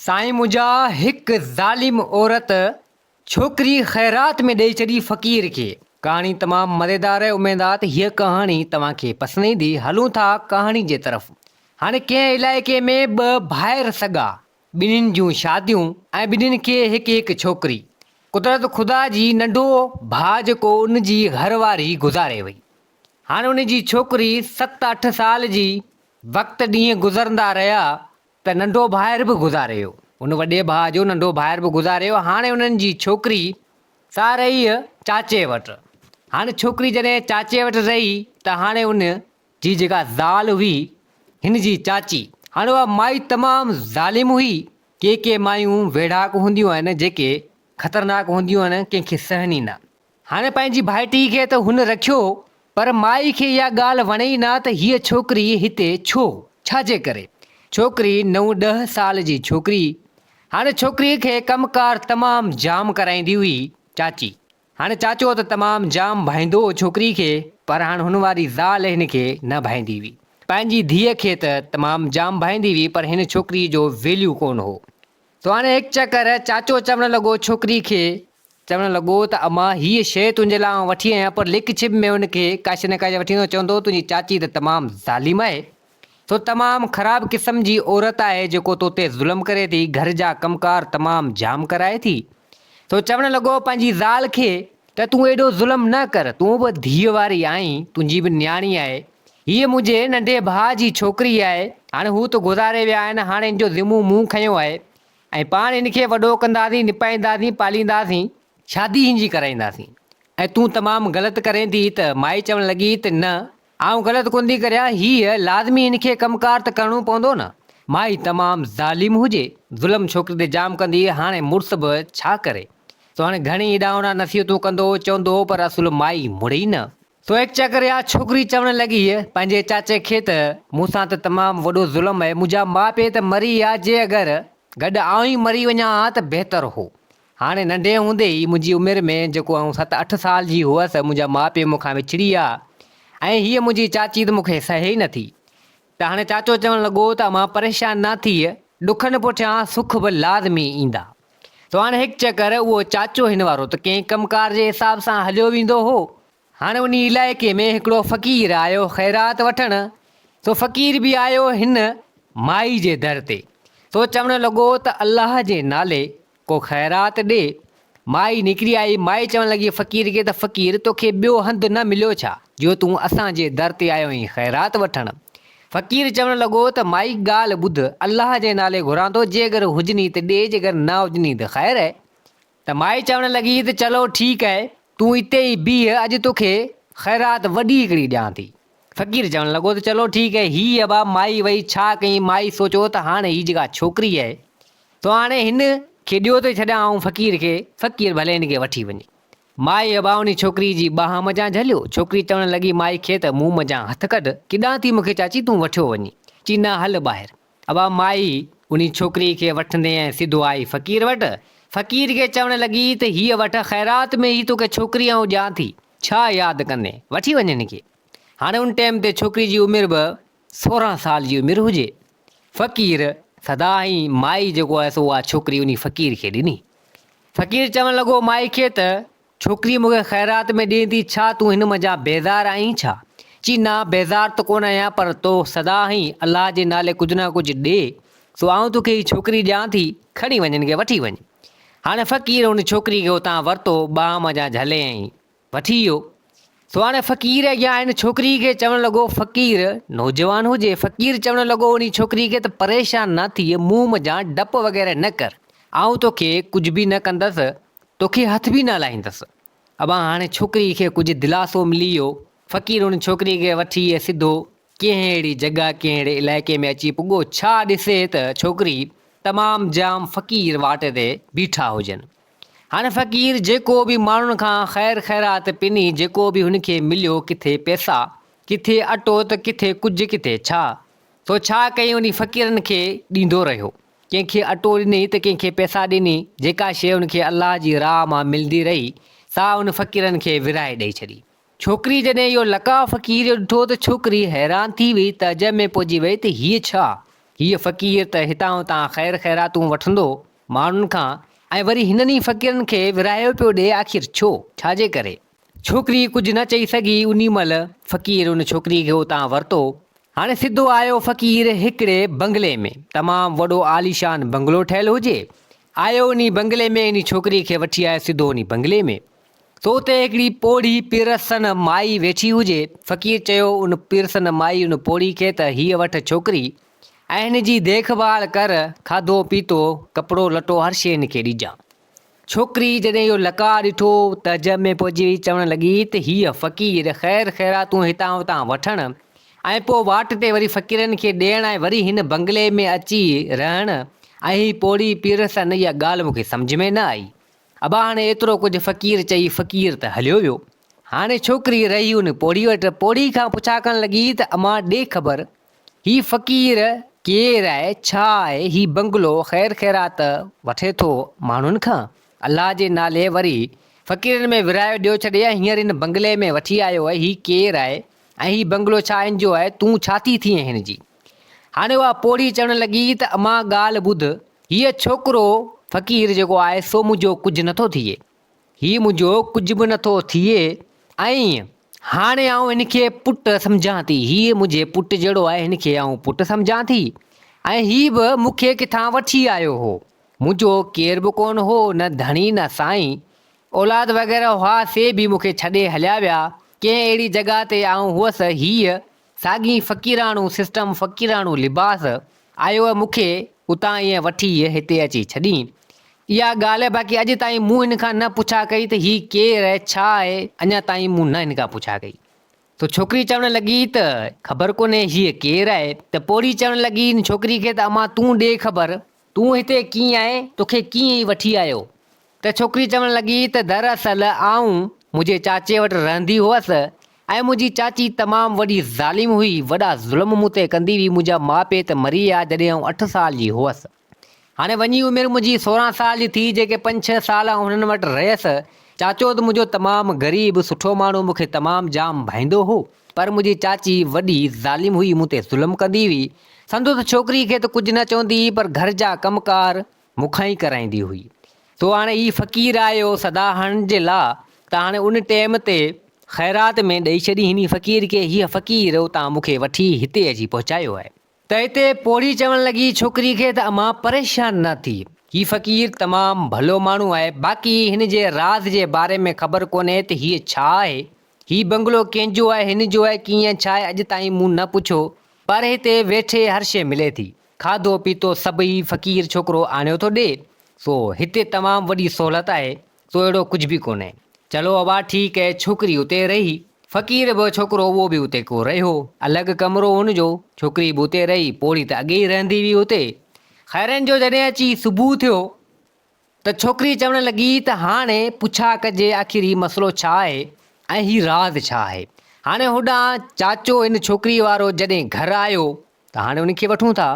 साईं मुंहिंजा हिकु ज़ालिम औरत छोकिरी ख़ैरात में ॾेई छॾी फ़क़ीर खे। कहाणी तमामु मज़ेदार आहे। उमेद आहे त हीअ कहाणी तव्हांखे पसंदि ईंदी। हलूं था कहाणी जे तरफ़। हाणे कंहिं इलाइक़े में ॿ भाइर सॻा, ॿिन्हिनि जूं शादियूं ऐं ॿिन्हिनि खे हिकु हिकु छोकिरी। कुदरत ख़ुदा जी नंढो भाउ जेको उन जी घरवारी गुज़ारे वई। हाणे उन जी छोकिरी 7-8 साल जी। वक़्तु ॾींहं गुज़रंदा रहिया त नंढो भाइर बि गुज़ारे वियो। उन वॾे भाउ जो नंढो भाइर बि गुज़ारे वियो। हाणे उन्हनि जी छोकिरी सा रही चाचे वटि। हाणे छोकिरी जॾहिं चाचे वटि रही त हाणे उन जी जेका ज़ाल हुई, हिन जी चाची, हाणे उहा माई तमामु ज़ालिम हुई। के मायूं वेढ़ाक हूंदियूं आहिनि जेके ख़तरनाक हूंदियूं आहिनि, कंहिंखे सहन ई न। हाणे पंहिंजी भाइटी खे त हुन रखियो, पर माई खे इहा ॻाल्हि वणे ई न त हीअ छोकिरी हिते छाजे करे। छोकिरी 9-10 साल जी छोकिरी। हाणे छोकिरीअ खे कमकार तमामु जाम कराईंदी हुई चाची। हाणे चाचो त तमामु जाम भाईंदो हो छोकिरी खे, पर हाणे हुन वारी ज़ाल हिन खे न भाईंदी हुई। पंहिंजी धीअ खे त तमामु जाम भाईंदी हुई, पर हिन छोकिरीअ जो वैल्यू कोन हो। तो हाणे हिकु चकर चाचो चवणु लॻो छोकिरी खे, चवणु लॻो त अम्मा हीअ शइ तुंहिंजे लाइ वठी आहियां, पर लिक छिप में हुनखे काश न काश वठी वेंदो। चवंदो तुंहिंजी चाची त तमामु ज़ालिम आहे, तो तमामु ख़राबु क़िस्म जी औरत आहे जेको तो ते ज़ुल्म करे थी, घर जा कमकार तमामु जाम कराए थी। तो चवणु लॻो पंहिंजी ज़ाल खे त तूं एॾो ज़ुल्म न कर, तूं बि धीअ वारी आहीं, तुंहिंजी बि न्याणी आहे। हीअ मुंहिंजे नंढे भाउ जी छोकिरी आहे। हाणे हू त गुज़ारे विया आहिनि, हाणे हिन जो ज़िम्मो मूं खयों आहे ऐं पाण हिन खे वॾो कंदासीं, निपाईंदासीं, पालींदासीं, शादी हिन जी कराईंदासीं। ऐं तूं तमामु ग़लति करें थी। त माई चवणु लॻी त न, आउं ग़लति कोन थी करियां, हीअ लाज़मी हिन खे कमकार त करिणो पवंदो न। माई तमामु ज़ालिम हुजे, ज़ुल्म छोकिरी ते जाम कंदी, हाणे मुड़ुस बि छा करे। तो हाणे घणी हेॾां होॾां नसीहतूं कंदो चवंदो, पर असुलु माई मुड़े ई न। तो हिकु चकर इहा छोकिरी चवणु लॻी पंहिंजे चाचे खे त मूंसां त तमामु वॾो ज़ुल्म आहे, मुंहिंजा माउ पीउ त मरी विया, जे अगरि गॾु आउं ई मरी वञा हा त बहितरु हो। हाणे नंढे हूंदे ई मुंहिंजी उमिरि में जेको आउं 7-8 साल जी हुअसि, मुंहिंजा माउ पीउ मूंखां विछड़ी विया ऐं हीअ मुंहिंजी चाची त मूंखे सहे ई नथी। त हाणे चाचो चवणु लॻो त मां परेशान न थी, ॾुखनि पुठियां सुख बि लाज़मी ईंदा। तो हाणे हिकु चकर उहो चाचो हिन वारो त कंहिं कमकार जे हिसाब सां हलियो वेंदो हो। हाणे उन इलाइक़े में हिकिड़ो फ़क़ीर आयो ख़ैरात वठणु। तो फ़क़ीर बि आयो हिन माई जे दर ते। तो चवणु लॻो त अलाह जे नाले को ख़ैरात ॾे। माई निकिरी आई। माई चवणु लॻी फ़क़ीर खे त फ़क़ीर तोखे ॿियो हंधु न मिलियो छा, जो तूं असांजे दर ते आयो आहीं ख़ैरात वठणु। फ़क़ीर चवणु लॻो त माई ॻाल्हि ॿुध, अलाह जे नाले घुरां थो, जे अगरि हुजनी त ॾे, जे अगरि न हुजनी त ख़ैर आहे। त माई चवणु लॻी त चलो ठीकु आहे, तूं हिते ई बीह, अॼु तोखे ख़ैरात वॾी हिकिड़ी ॾियां थी। फ़क़ीर चवणु लॻो त चलो ठीकु आहे। हीअ अबा माई वई छा कई, माई सोचियो त हाणे हीअ जेका छोकिरी आहे, तो हाणे हिन खे ॾियो थो छॾियां आउं फ़क़ीर खे, फ़क़ीर भले हिन खे वठी वञे। माई अबा उन छोकिरी जी ॿांह मञा झलियो। छोकिरी चवणु लॻी माई खे त मुंहुं मञा हथु कढ, किॾां थी मूंखे चाची तूं वठियो वञी। चई न हल ॿाहिरि। अबा माई उन छोकिरी खे वठंदे ऐं सिधो आई फ़क़ीर वटि। फ़क़ीर खे चवणु लॻी त हीअ वठ, ख़ैरात में ई तोखे छोकिरी आउं ॾियां थी, छा यादि कंदे, वठी वञ हिन खे। हाणे उन टाइम ते छोकिरी जी उमिरि बि 16 साल जी उमिरि हुजे। फ़क़ीर सदा ई माई जेको आहे सो उहा छोकिरी उन फ़क़ीर खे ॾिनी। फ़क़ीर चवणु लॻो माई खे त छोकिरी मूंखे ख़ैरात में ॾिए थी, छा तूं हिन मज़ा बेज़ारु आहीं छा। चई न बेज़ारु त कोन आहियां, पर तो सदा ई अलाह जे नाले कुझु न कुझु ॾे, सो आउं तोखे हीअ छोकिरी ॾियां थी, खणी वञ हिन खे, वठी वञ। हाणे फ़क़ीर हुन छोकिरी खे हुतां वरितो, ॿांह मञा झले ऐं वठी वियो। सो हाणे फ़क़ीर अॻियां हिन छोकिरी खे चवणु लॻो, फ़क़ीर नौजवान हुजे, फ़क़ीर चवणु लॻो उन छोकिरी खे त परेशान न थी, मुंहुं मञा डपु वग़ैरह न कर, आउं तोखे कुझु बि न कंदसि, तोखे हथ बि न लाहींदसि। अबा हाणे छोकिरी खे कुझु दिलासो मिली वियो। फ़क़ीर हुन छोकिरी खे वठी सिधो कंहिं अहिड़ी जॻह, कंहिं अहिड़े इलाइक़े में अची पुॻो। छा ॾिसे त छोकिरी तमामु जाम फ़क़ीर वाट ते बीठा हुजनि। हाणे फ़क़ीर जेको बि माण्हुनि खां ख़ैर ख़ैरात पिनी, जेको बि हुनखे मिलियो, किथे पैसा, किथे अटो, त किथे कुझु, किथे छा, तो छा कई उन फ़क़ीरनि खे ॾींदो रहियो। कंहिंखे अटो ॾिनई त कंहिंखे पैसा ॾिनी। जेका शइ हुनखे अलाह जी राह मां मिलंदी रही, सा उन फ़क़ीरनि खे विराए ॾेई छॾी। छोकिरी जॾहिं इहो लका फ़क़ीर ॾिठो त छोकिरी हैरान थी वई, त अजब में पइजी वई त हीअ छा। हीअ फ़क़ीर त हितां हुतां ख़ैर ख़ैरातूं वठंदो माण्हुनि खां, ऐं वरी हिननि ई फ़क़ीरनि खे विरायो पियो ॾिए। आख़िर छो, छाजे करे? छोकिरी कुझु न चई सघी। उन महिल फ़क़ीर उन छोकिरी खे उतां वरितो। हाणे सिधो आयो फ़क़ीर हिकिड़े बंगले में, तमामु वॾो आलीशान बंगलो ठहियलु हुजे। आयो उन बंगले में, इन छोकिरी खे वठी आयो सिधो उन बंगले में। तो उते हिकिड़ी पोड़ी पिरसन माई वेठी हुजे। फ़क़ीर चयो उन पिरसन माई उन पोड़ी खे त हीअ वठि छोकिरी, ऐं हिन जी देखभाल कर, खाधो पीतो कपिड़ो लटो हर शइ हिनखे ॾिजां। छोकिरी जॾहिं इहो लकार ॾिठो त जब में पहुची वई, चवणु लॻी त हीअ फ़क़ीर ख़ैर ख़ैरातूं हितां हुतां वठणु ऐं पोइ वाट ते वरी फ़क़ीरनि खे ॾियणु ऐं वरी हिन बंगले में अची रहणु, ऐं हीअ पोड़ी पिरसन, इहा ॻाल्हि मूंखे सम्झ में न आई। अबा हाणे एतिरो कुझु फ़क़ीर चई फ़क़ीर त हलियो वियो। हाणे छोकिरी रही उन पोड़ी वटि। पोड़ी खां पुछा करणु लॻी त अमां ॾे ख़बर, हीअ फ़क़ीर केरु आहे, छा आहे, हीउ बंगलो ख़ैर ख़ैरात वठे थो माण्हुनि खां? अलाह जे नाले वरी फ़क़ीरनि में विरायो ॾियो छॾे, हींअर हिन बंगले में वठी आयो आहे, हीउ केरु आहे ऐं हीउ बंगलो छा हिन जो आहे, तूं छा थी थिए हिन जी? हाणे उहा पोड़ी चवणु लॻी त अमां ॻाल्हि ॿुध, हीअ छोकिरो फ़क़ीर जेको आहे सो मुंहिंजो कुझु नथो थिए, हीउ मुंहिंजो कुझु बि नथो थिए, ऐं हाणे आउं हिनखे पुटु सम्झां थी। हीअ मुंहिंजे पुटु जहिड़ो आहे, हिनखे आउं पुटु सम्झां थी, ऐं हीउ बि मूंखे किथां वठी आयो हो। मुंहिंजो केरु बि कोन हो, न धणी न साईं, औलाद वग़ैरह हुआ से बि मूंखे छॾे हलिया विया। कंहिं अहिड़ी जॻह ते आउं हुअसि, हीअ साॻी फ़क़ीराणू सिस्टम, फ़क़ीराणू लिबास आयो आहे, मूंखे उतां ईअं वठी हिते अची छॾी। इहा ॻाल्हि आहे। बाक़ी अॼु ताईं मूं हिन खां न पुछा कई त हीउ केरु आहे, छा आहे, अञा ताईं मूं न हिन खां पुछा कई। तो छोकिरी चवणु लॻी त ख़बर कोन्हे हीअ केरु आहे। त पोड़ी चवणु लॻी इन छोकिरी खे त अमां तूं ॾे ख़बर, तूं हिते कीअं आहे, तोखे कीअं ई वठी आयो? त छोकिरी चवणु लॻी त दरअसल आउं मुंहिंजे चाचे वटि रहंदी हुअसि, ऐं मुंहिंजी चाची तमामु वॾी ज़ालिम हुई, वॾा ज़ुल्म मूं ते कंदी हुई। मुंहिंजा माउ पीउ त मरी विया जॾहिं आउं 8 साल जी हुअसि। हाणे वञी उमिरि मुंहिंजी 16 साल जी थी, जेके 5-6 साल हुननि वटि रहियसि। चाचो त मुंहिंजो तमामु ग़रीब सुठो माण्हू, मूंखे तमामु जाम भाईंदो हो, पर मुंहिंजी चाची वॾी ज़ालिम हुई, मूं ते ज़ुल्म कंदी हुई। संदसि छोकिरी खे त कुझु न चवंदी, पर घर जा कमकार मूंखां ई कराईंदी हुई। तो हाणे ही फ़क़ीर आयो सदा हणण जे लाइ, त हाणे उन टाइम ते ख़ैरात में ॾेई छॾी हिन फ़क़ीर खे। हीअ फ़क़ीर उतां मूंखे वठी हिते अची पहुचायो आहे। त हिते पोड़ी चवणु लॻी छोकिरी खे त अमां परेशान न थी, हीउ फ़क़ीर तमामु भलो माण्हू आहे। बाक़ी हिन जे राज़ जे बारे में ख़बर कोन्हे त हीअ छा आहे, हीउ बंगलो कंहिंजो आहे, हिन जो आहे, कीअं छा आहे, अॼु ताईं मूं न पुछो। पर हिते वेठे हर शइ मिले थी, खाधो पीतो सभु ई फ़क़ीर छोकिरो आणियो थो ॾे। सो हिते तमामु वॾी सहूलियत आहे, सो अहिड़ो कुझु बि कोन्हे। चलो अबा ठीकु आहे। छोकिरी उते रही, फ़क़ीर बि छोकिरो उहो बि उते को रहियो, अलॻि कमिरो हुनजो, छोकिरी बि उते रही, पोड़ी त अॻे ई रहंदी हुई उते। ख़ैरनि जो जॾहिं अची सुबुह थियो त छोकिरी चवणु लॻी त हाणे पुछा कजे आख़िर हीउ मसइलो छा आहे ऐं हीउ राज़ छा आहे। हाणे होॾां चाचो हिन छोकिरी वारो जॾहिं घरु आयो त हाणे उनखे वठूं था,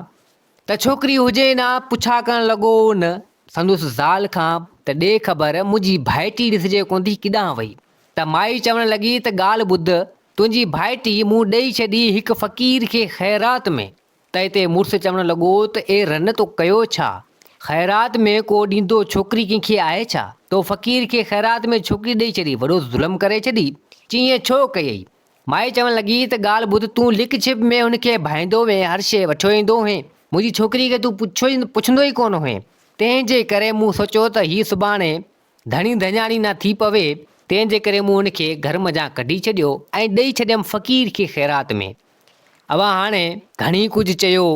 त छोकिरी हुजे न पुछा करणु लॻो न संदसि ज़ाल खां त ॾे ख़बर, मुंहिंजी भाइटी ॾिसजे कोन थी किॾां वई। त माई चवणु लॻी त ॻाल्हि ॿुध, तुंहिंजी भाइटी मूं ॾेई छॾी हिकु फ़क़ीर खे ख़ैरात में। त हिते मुड़ुसु चवणु लॻो त ए रन तो कयो छा, ख़ैरात में को ॾींदो छोकिरी कंहिंखे आहे छा? तो फ़क़ीर खे ख़ैरात में छोकिरी ॾेई छॾी, वॾो ज़ुल्म करे छॾी, चईं छो कयई? माई चवणु लॻी त ॻाल्हि ॿुध, तूं लिक छिप में हुनखे भाईंदो हुएं, हर शइ वठो ईंदो हुएं, मुंहिंजी छोकिरी खे तूं पुछंदो ई कोन हुएं। तंहिंजे करे मूं सोचियो त हीउ सुभाणे धणी धञाणी न थी पवे, तंहिंजे करे मूं हुनखे घर मञा कढी छॾियो ऐं ॾेई छॾियमि फ़क़ीर खे ख़ैरात में। अवा हाणे घणी कुझु चयो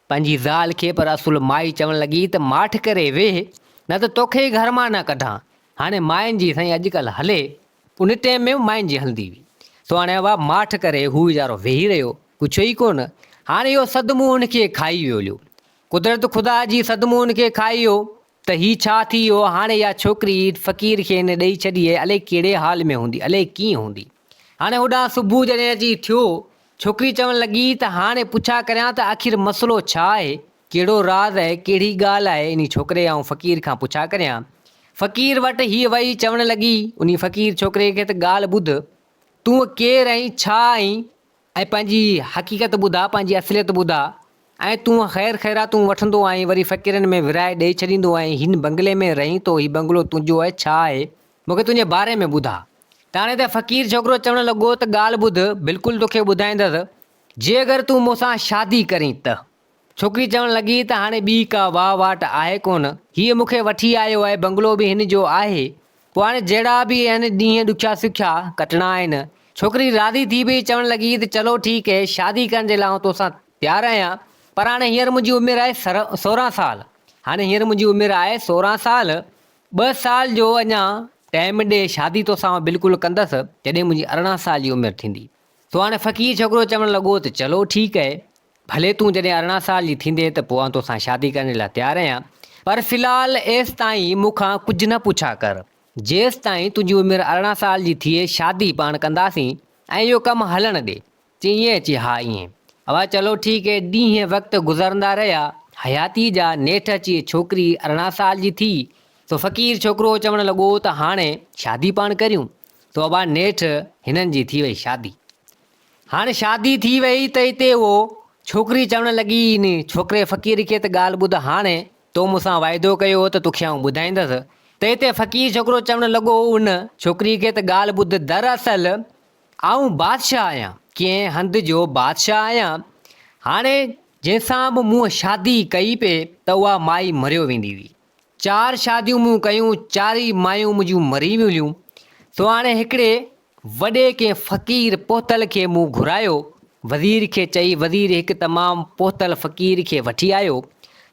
पंहिंजी ज़ाल खे, पर असुल माई चवणु लॻी त माठि करे वेह, न त तोखे घर मां न कढां। हाणे मायुनि जी साईं अॼुकल्ह हले, उन टाइम में मायुनि जी हलंदी हुई। सो हाणे अवा माठि करे हू वीचारो वेही रहियो, कुझु ई कोन। हाणे इहो सदमो हुनखे खाई वियो हुयो, कुदरत ख़ुदा जी सदमो हुनखे खाई वियो त हीउ छा थी वियो। हाणे इहा छोकिरी फ़क़ीर खे हिन ॾेई छॾी आहे, अलाए कहिड़े हाल में हूंदी, अलाए कीअं हूंदी। हाणे होॾां सुबुह जॾहिं अची थियो, छोकिरी चवणु लॻी त हाणे पुछा करियां त आख़िर मसइलो छा आहे, कहिड़ो राज़ आहे, कहिड़ी ॻाल्हि आहे, इन छोकिरे ऐं फ़क़ीर खां पुछा करियां। फ़क़ीर वटि हीअ वई चवणु लॻी उन फ़क़ीर छोकिरे खे त ॻाल्हि ॿुध, तूं केरु आहीं, छा आहीं, ऐं पंहिंजी हक़ीक़त ॿुधा, पंहिंजी असलियत ॿुधा, ऐं तूं ख़ैर ख़ैरातूं वठंदो आहीं, वरी फ़क़ीरनि में विराए ॾेई छॾींदो आहीं। हिन बंगले में रहीं थो, हीउ बंगलो तुंहिंजो आहे, छा आहे, मूंखे तुंहिंजे बारे में ॿुधा। त हाणे त फ़क़ीर छोकिरो चवणु लॻो त ॻाल्हि ॿुध, बिल्कुलु तोखे ॿुधाईंदसि, जे अगरि तूं मूंसां शादी करीं त। छोकिरी चवणु लॻी त हाणे ॿी का वाह वाट आहे कोन, हीअ मूंखे वठी आयो आहे, बंगलो बि हिन जो आहे, पोइ हाणे जहिड़ा बि आहिनि ॾींहं ॾुखिया सुखिया कटणा आहिनि। छोकिरी राज़ी थी पई, चवणु लॻी त चलो ठीकु है, शादी करण जे लाइ आउं तोसां तयारु आहियां, पर हाणे हींअर मुंहिंजी उमिरि आहे 16 साल। हाणे हींअर मुंहिंजी उमिरि आहे 16 साल, 2 साल जो अञा टाइम ॾे, शादी तोसां बिल्कुलु कंदसि जॾहिं मुंहिंजी 18 साल जी उमिरि थींदी। तो हाणे फ़क़ीर छोकिरो चवणु लॻो त चलो ठीकु है, भले तूं जॾहिं 18 साल जी थींदे त पोइ आउं तोसां शादी करण जे लाइ तयारु आहियां, पर फ़िलहालु एसि ताईं मूंखां कुझु न पुछा कर। जेसि ताईं तुंहिंजी उमिरि 18 साल जी थिए, शादी पाण कंदासीं ऐं इहो कमु हलणु ॾे। चई ईअं, अची हा ईअं। अवा चलो ठीकु है, ॾींहं वक़्तु गुज़रंदा रहिया। हयाती जा नेठि अची छोकिरी 18 साल जी थी, तो फ़क़ीर छोकिरो चवणु लॻो त हाणे शादी पाण करियूं। तो अबा नेठि हिननि जी थी वई शादी। हाणे शादी थी वई त हिते उहो छोकिरी चवणु लॻी इन छोकिरे फ़क़ीर खे त ॻाल्हि ॿुध, हाणे तो मूंसां वाइदो कयो त तोखे आउं ॿुधाईंदसि। त हिते फ़क़ीर छोकिरो चवणु लॻो उन छोकिरी खे त ॻाल्हि ॿुध, दरअसल आउं बादशाह आहियां, कंहिं हंधि जो बादशाह आहियां। हाणे जंहिंसां बि मूं शादी कई पे त उहा माई मरियो वेंदी हुई। 4 शादियूं मूं कयूं, 4 मायूं मुंहिंजूं मरी वियूं। सो हाणे हिकिड़े वॾे कंहिं फ़क़ीर पोतल खे मूं घुरायो, वज़ीर खे चई, वज़ीर हिकु तमामु पोतल फ़क़ीर खे वठी आयो।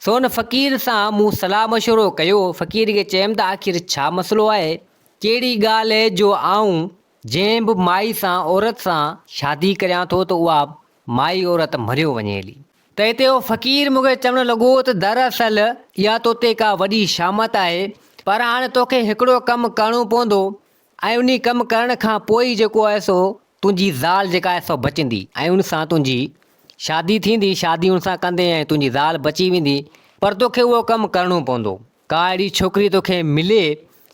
सो हुन फ़क़ीर सां मूं सलाह मशवरो कयो। फ़क़ीर खे चयुमि त आख़िर छा मसइलो आहे, कहिड़ी ॻाल्हि आहे जो आऊं जंहिं बि माई सां, औरत सां शादी करियां थो त उहा माई औरत मरियो वञे हली। त हिते उहो फ़क़ीर मूंखे चवणु लॻो त दरअसल इहा तोते का वॾी शामत आहे, पर हाणे तोखे हिकिड़ो कमु करिणो पवंदो ऐं उन कमु करण खां पोइ जेको आहे सो तुंहिंजी ज़ाल जेका आहे सो बचंदी ऐं उन सां तुंहिंजी शादी थींदी। शादी उन सां कंदे ऐं तुंहिंजी ज़ाल बची वेंदी, पर तोखे उहो कमु करिणो पवंदो। का अहिड़ी छोकिरी तोखे मिले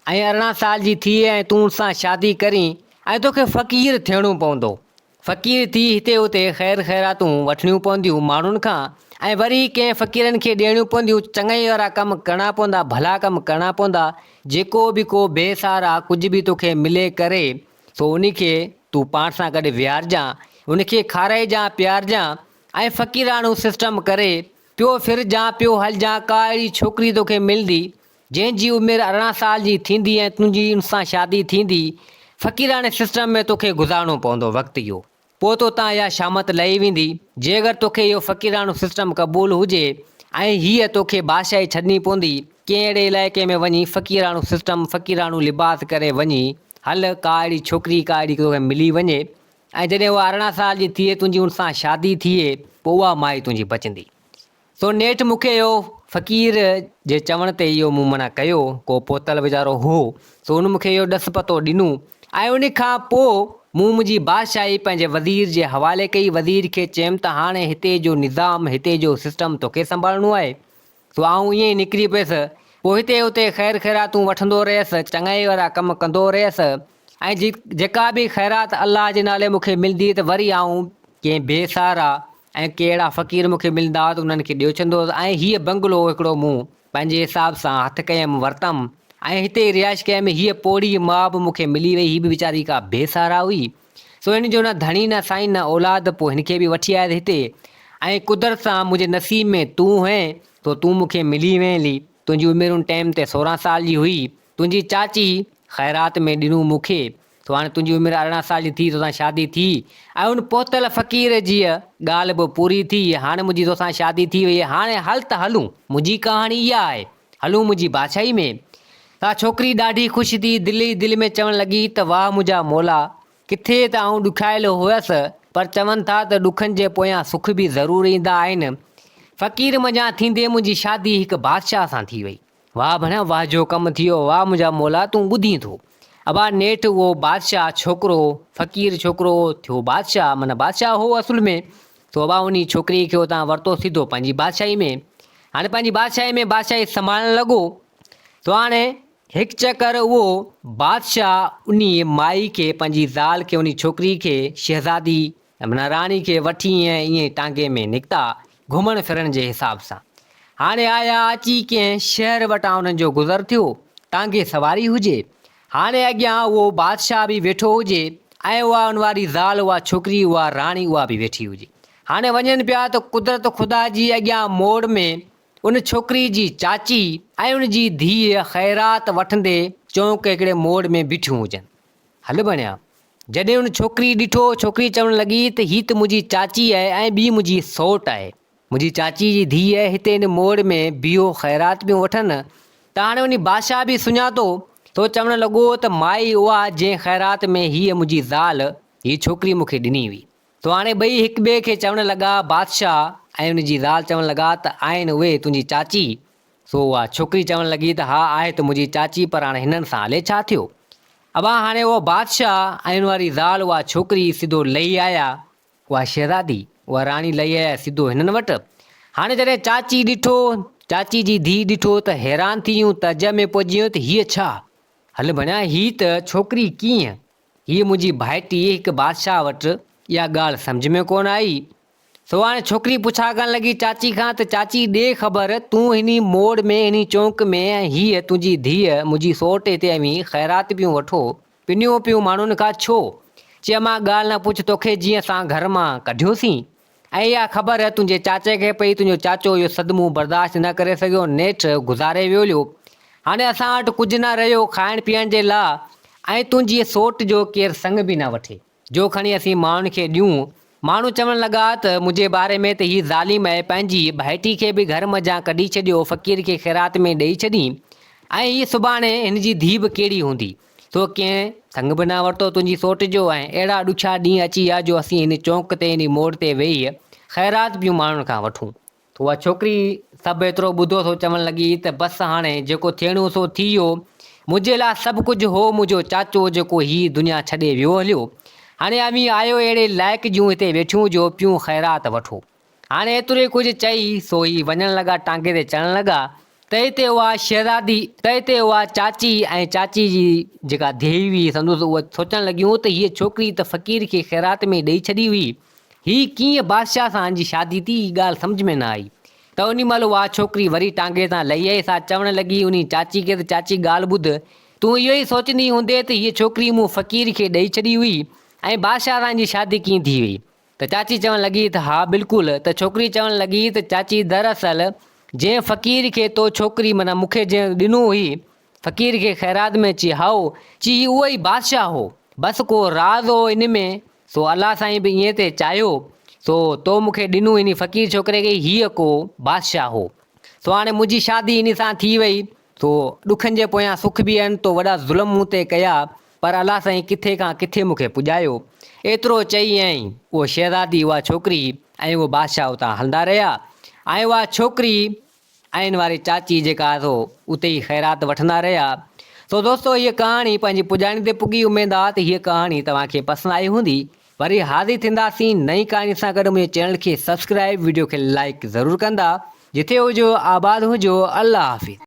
ऐं 18 साल जी थिए ऐं तूं उन सां शादी करीं ऐं तोखे फ़क़ीर थियणो पवंदो। फ़क़ीर थी हिते हुते ख़ैर ख़ैरातूं वठणियूं पवंदियूं माण्हुनि खां, ऐं वरी कंहिं फ़क़ीरनि खे ॾियणियूं पवंदियूं। चङाई वारा कमु करणा पवंदा, भला कमु करणा पवंदा। जेको बि को बेसहारा कुझु बि तोखे मिले करे, सो उन खे तूं पाण सां गॾु विहारजांइ, उनखे खाराइजांइ, पीआरजांइ ऐं फ़क़ीराणो सिस्टम करे पियो फिरजांइ, पियो हलजांइ। का अहिड़ी छोकिरी तोखे मिलंदी जंहिंजी उमिरि 18 साल जी थींदी ऐं तुंहिंजी उन सां शादी थींदी, फ़क़ीराणे सिस्टम में तोखे गुज़ारणो पवंदो वक़्तु इहो, पोइ तो तां इहा शामत लही वेंदी। जे अगरि तोखे इहो फ़क़ीराणो सिस्टम क़बूलु हुजे ऐं हीअ तोखे बादशाही छॾणी पवंदी, कंहिं अहिड़े इलाइक़े में वञी फ़क़ीराणो सिस्टम, फ़क़ीराणो लिबास करे वञी हल, का अहिड़ी छोकिरी का अहिड़ी तोखे मिली वञे ऐं जॾहिं उहा 18 साल जी थिए, तुंहिंजी उन सां शादी थिए, पोइ उहा माई तुंहिंजी बचंदी। सो नेठि मूंखे इहो फ़क़ीर जे चवण ते इहो मूं मना कयो, को पोतल वीचारो हो, सो हुन मूंखे इहो ॾस पतो ॾिनो ऐं उन खां पोइ मूं मुंहिंजी बादशाही पंहिंजे वज़ीर जे हवाले कई। वज़ीर खे चयुमि त हाणे हिते जो निज़ाम, हिते जो सिस्टम तोखे संभालणो आहे। सो आऊं ईअं ई निकिरी पियुसि, पोइ हिते हुते ख़ैर ख़ैरातूं वठंदो रहियसि, चङाई वारा कमु कंदो रहियसि ऐं जेका बि ख़ैरात अलाह जे नाले मूंखे मिलंदी त वरी आऊं कंहिं बेसहारा ऐं कहिड़ा फ़क़ीर मूंखे मिलंदा त उन्हनि खे ॾियो छॾंदो हुउसि। ऐं हीअ बंगलो हिकिड़ो मूं पंहिंजे हिसाब सां हथु कयमि, वरितमि ऐं हिते रिहाइश कयमि। हीअ पोड़ी माउ बि मूंखे मिली वई, हीअ बि वीचारी का बेसहारा हुई। सो हिन जो न धणी न साईं न औलाद, पोइ हिनखे बि वठी आयसि हिते ऐं कुदरत सां मुंहिंजे नसीब में तूं हैं, तो तूं मूंखे मिली वहीं हली। तुंहिंजी उमिरि उन टाइम ते 16 साल जी हुई। तुंहिंजी चाची ख़ैरात में ॾिनूं मूंखे, तो हाणे तुंहिंजी उमिरि 18 साल जी थी, तोसां शादी थी ऐं उन पोतल फ़क़ीर जी ॻाल्हि बि पूरी थी। हाणे मुंहिंजी तोसां शादी थी वई, हाणे हल त हलूं, मुंहिंजी कहाणी इहा आहे, हलूं मुंहिंजी बादशाही में। त छोकिरी ॾाढी ख़ुशि थी, दिलि ई दिलि में चवणु लॻी त वाह मुंहिंजा मौला, किथे त आऊं ॾुखायलु हुयसि, पर चवनि था त ॾुखनि जे पोयां सुख बि ज़रूरु ईंदा आहिनि। फ़क़ीर मञा थींदे मुंहिंजी शादी हिकु बादशाह सां थी वई। वाह भेण, वाह जो कमु थियो, वाह मुंहिंजा मौला, तूं ॿुधी थो। अबा नेठि उहो बादशाह छोकिरो, फ़क़ीर छोकिरो थियो बादशाह, माना बादशाह हो असुल में। तो अबा उन छोकिरी खे उतां वरितो सिधो पंहिंजी बादशाही में। हाणे पंहिंजी बादशाही में बादशाही संभालणु लॻो। तो हाणे हिकु चकर उहो बादशाह उन माई खे, पंहिंजी ज़ाल खे, उन छोकिरी खे, शहज़ादी माना राणी खे वठी ऐं ईअं टांगे में निकिता घुमण फिरण जे हिसाब सां। हाणे आया अची कंहिं शहर वटां उन्हनि जो गुज़र थियो, टांगे सवारी हुजे। हाणे अॻियां उहो बादशाह बि वेठो हुजे ऐं उहा उन वारी ज़ाल, उहा छोकिरी, उहा राणी, उहा बि वेठी हुजे। हाणे वञनि पिया त कुदरत ख़ुदा जी अॻियां मोड़ में उन छोकिरी जी चाची ऐं उन जी धीअ ख़ैरात वठंदे चौंक हिकिड़े मोड़ में बीठियूं हुजनि। हल बणिया, जॾहिं उन छोकिरी ॾिठो, छोकिरी चवणु लॻी त हीअ त मुंहिंजी चाची आहे ऐं ॿी मुंहिंजी सौट आहे। मुंहिंजी चाची जी धीअ हिते हिन मोड़ में बीहो ख़ैरात पियो वठनि। त हाणे उन बादशाह बि सुञातो, तो चवणु लॻो त माई उहा जंहिं ख़ैरात में हीअ मुंहिंजी ज़ाल, हीअ छोकिरी मूंखे ॾिनी हुई। तो हाणे ॿई हिक ॿिए खे चवणु लॻा, बादशाह ऐं उन जी ज़ाल चवणु लॻा त आहिनि उहे तुंहिंजी चाची? सो उहा छोकिरी चवणु लॻी त हा आहे त मुंहिंजी चाची, पर हाणे हिननि सां हले छा थियो? अबा हाणे उहो बादशाह ऐं उन वारी ज़ाल, उहा छोकिरी सिधो लही आया, उहा शहज़ादी, उहा राणी लही आया सिधो हिननि वटि। हाणे जॾहिं चाची ॾिठो, चाची जी धीउ ॾिठो त हैरान थी वियूं, तज में पहुची वियूं त हीअ छा? हल भणिया, हीअ त छोकिरी कीअं? हीअ मुंहिंजी भाइटी हिकु बादशाह वटि, इहा ॻाल्हि सम्झ में कोन आई। सो हाणे छोकिरी पुछा करणु लॻी चाची खां त चाची ॾे ख़बर, तूं हिन मोड़ में, हिन चौंक में, ऐं हीअ तुंहिंजी धीअ मुंहिंजी सौट हिते आई ख़ैरात पियूं वठो, पिनियूं पियूं माण्हुनि खां छो? चई मां ॻाल्हि न पुछ, तोखे जीअं असां घर मां कढियोसीं, ऐं इहा ख़बर तुंहिंजे चाचे खे पई, तुंहिंजो चाचो इहो सदमो बर्दाश्त न करे सघियो, नेठि गुज़ारे वियो। हाणे असां वटि कुझु न रहियो खाइण पीअण जे लाइ, ऐं तुंहिंजी सौट जो केरु संग बि न वठे जो खणी असीं माण्हुनि खे ॾियूं। माण्हू चवणु लॻा त मुंहिंजे बारे में त हीअ ज़ालिम आहे, पंहिंजी भाइटी खे बि घर मज़ा कढी छॾियो, फ़क़ीर खे ख़ैरात में ॾेई छॾी, ऐं हीअ सुभाणे हिन जी धीउ बि कहिड़ी हूंदी? तो कंहिं संग बि न वरितो तुंहिंजी सौट जो, ऐं अहिड़ा ॾुखिया ॾींहं अची विया जो असीं हिन चौंक ते, हिन मोड़ ते वेही ख़ैरात बियूं माण्हुनि खां वठूं। त उहा छोकिरी सभु एतिरो ॿुधो, थो चवणु लॻी त बसि हाणे जेको थियणो सो थी वियो, मुंहिंजे लाइ सभु कुझु हो मुंहिंजो चाचो जेको हीअ दुनिया छॾे वियो हलियो। हाणे अमी आयो अहिड़े लाइक़ जूं हिते वेठियूं जो पियूं ख़ैरात वठो। हाणे एतिरो ई कुझु चई, सो ही वञणु लॻा, टांगे ते चढ़णु लॻा। त हिते उहा शहज़ादी, त हिते उहा चाची ऐं चाची जी जेका धीउ हुई संदसि, उहा सोचणु लॻियूं त हीअ छोकिरी त फ़क़ीर खे ख़ैरात में ॾेई छॾी हुई, हीअ कीअं बादशाह सां जी शादी थी? ॻाल्हि सम्झ में न आई। त उन महिल उहा छोकिरी वरी टांगे तां लही आई, सा चवणु लॻी उन चाची खे त चाची ॻाल्हि ॿुध, तूं इहो ई सोचंदी हूंदे त हीअ छोकिरी मूं फ़क़ीर खे ॾेई छॾी हुई ऐं बादशाह सां जी शादी कीअं थी हुई? त चाची चवणु लॻी त हा बिल्कुलु। त छोकिरी चवणु लॻी त चाची दरअसल जंहिं फ़क़ीर खे तो छोकिरी, माना मूंखे जंहिं ॾिनो हुई, फ़क़ीर खे ख़ैरात में अची हाओ, चई उहो ई बादशाह हो, बसि को राज़ हो इन में। सो अलाह साईं बि ईअं ते चाहियो, सो तो मूंखे ॾिनो हिन फ़क़ीर छोकिरे खे, हीअ को बादशाह हो। सो हाणे मुंहिंजी शादी इन सां थी वई। सो ॾुखनि जे पोयां सुख बि आहिनि, तो वॾा ज़ुल्म मूं ते कया, पर अलाह साईं किथे खां किथे मूंखे पुॼायो। एतिरो चई ऐं उहो शहज़ादी, उहा छोकिरी ऐं उहो बादशाह उतां हलंदा रहिया, ऐं उहा छोकिरी ऐं हिन वारी चाची जेका सो उते ई ख़ैरात वठंदा रहिया। सो दोस्तो, हीअ कहाणी पंहिंजी पुॼाणी ते पुॻी। उमेद आहे त हीअ कहाणी तव्हांखे पसंदि आई हूंदी। वरी हाज़िर थींदासीं नई कहाणी सां गॾु। मुंहिंजे चैनल खे सब्सक्राइब, वीडियो खे लाइक ज़रूरु कंदा। जिथे हुजो आबाद हुजो। अल्लाह हाफ़िज़।